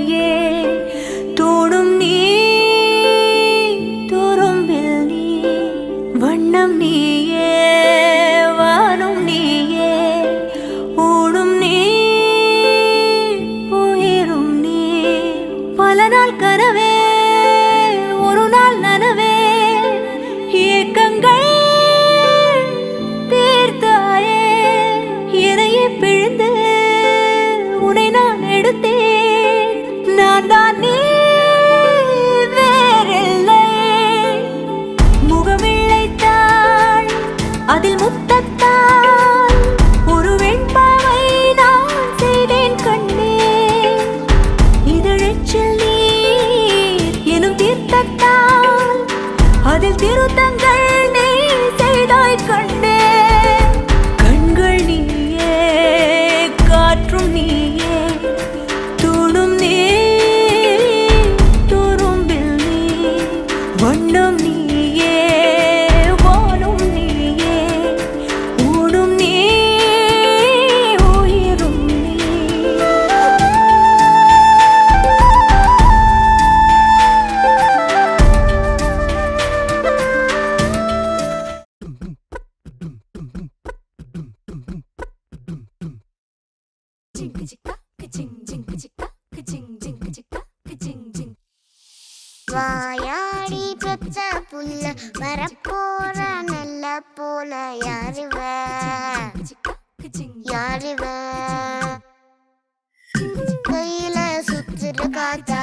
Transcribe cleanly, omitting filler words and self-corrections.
நீயே தோடும் நீ துரும்பில் நீ வண்ணம் நீயே வானும் நீயே ஊடும் நீ உயிரும் நீ பல நாள் கனவே ஒரு நாள் நனவே ஏக்கங்கள் தீர்த்தாயே எதையே பிழிந்து உன்னை நான் எடுத்தேன் நான் தான் நீ வேறில்லை முகமிழைத்தாள் அதில் முத்தத்தால் ஒரு வெண்பாவை நான் செய்தேன் கண்ணே இதழச்சில் நீர் எனும் தீர்த்தத்தால் அதில் திருத்தங்கள் நீ செய்தாய் கண்ணே கண்கள் நீயே காற்றும் நீயே தூணும் நீ துரும்பில் நீ வண்ணம் நீயே வானும் நீயே ஊடும் நீ உயிரும் நீ வாயாடி பெத்த புல்ல வரப்போற நல்ல போல யாருவ யாருவ கையில சுத்துற காத்தா